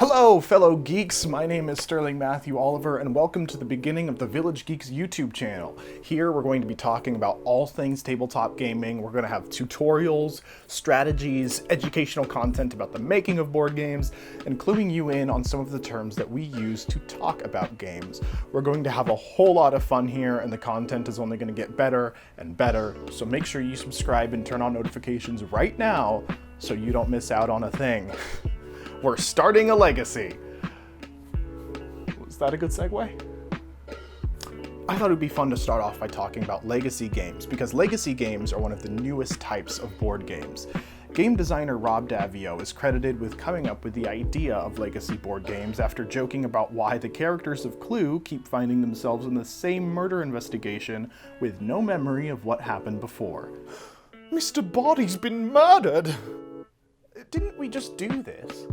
Hello, fellow geeks. My name is Sterling Matthew Oliver, and welcome to the beginning of the Village Geeks YouTube channel. Here, we're going to be talking about all things tabletop gaming. We're going to have tutorials, strategies, educational content about the making of board games, and cluing you in on some of the terms that we use to talk about games. We're going to have a whole lot of fun here, and the content is only going to get better and better, so make sure you subscribe and turn on notifications right now so you don't miss out on a thing. We're starting a legacy. Was that a good segue? I thought it would be fun to start off by talking about legacy games, because legacy games are one of the newest types of board games. Game designer Rob Daviau is credited with coming up with the idea of legacy board games after joking about why the characters of Clue keep finding themselves in the same murder investigation with no memory of what happened before. Mr. Body's been murdered! Didn't we just do this?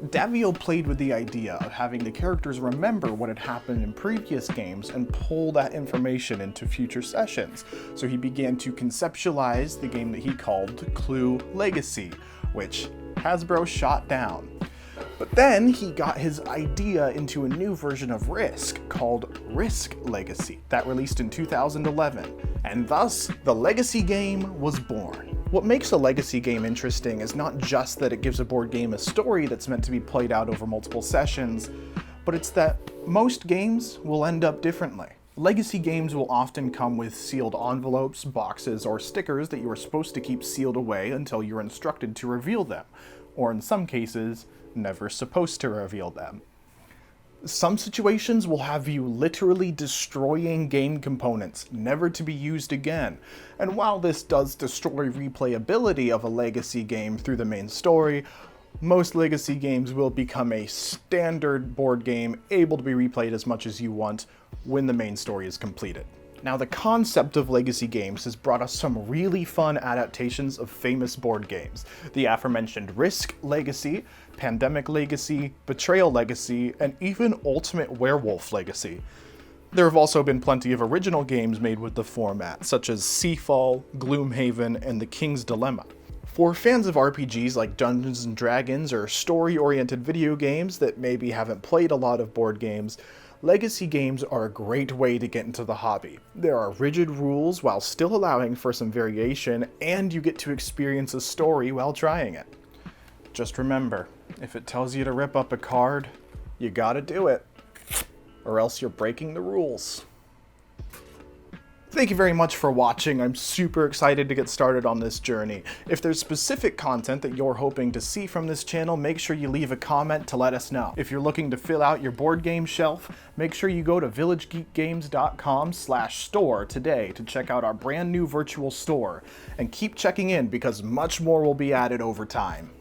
Daviau played with the idea of having the characters remember what had happened in previous games and pull that information into future sessions. So he began to conceptualize the game that he called Clue Legacy, which Hasbro shot down. But then he got his idea into a new version of Risk called Risk Legacy that released in 2011, and thus the Legacy game was born. What makes a legacy game interesting is not just that it gives a board game a story that's meant to be played out over multiple sessions, but it's that most games will end up differently. Legacy games will often come with sealed envelopes, boxes, or stickers that you are supposed to keep sealed away until you're instructed to reveal them, or in some cases, never supposed to reveal them. Some situations will have you literally destroying game components, never to be used again. And while this does destroy replayability of a legacy game through the main story, most legacy games will become a standard board game able to be replayed as much as you want when the main story is completed. Now, the concept of legacy games has brought us some really fun adaptations of famous board games. The aforementioned Risk Legacy, Pandemic Legacy, Betrayal Legacy, and even Ultimate Werewolf Legacy. There have also been plenty of original games made with the format, such as Seafall, Gloomhaven, and The King's Dilemma. For fans of RPGs like Dungeons & Dragons or story-oriented video games that maybe haven't played a lot of board games, legacy games are a great way to get into the hobby. There are rigid rules while still allowing for some variation, and you get to experience a story while trying it. Just remember, if it tells you to rip up a card, you gotta do it, or else you're breaking the rules. Thank you very much for watching. I'm super excited to get started on this journey. If there's specific content that you're hoping to see from this channel, make sure you leave a comment to let us know. If you're looking to fill out your board game shelf, make sure you go to villagegeekgames.com/store today to check out our brand new virtual store. And keep checking in because much more will be added over time.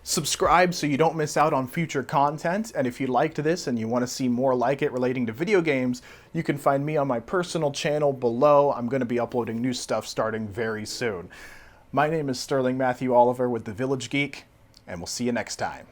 Subscribe so you don't miss out on future content, and if you liked this and you want to see more like it relating to video games, you can find me on my personal channel below. I'm going to be uploading new stuff starting very soon. My name is Sterling Matthew Oliver with The Village Geek, and we'll see you next time.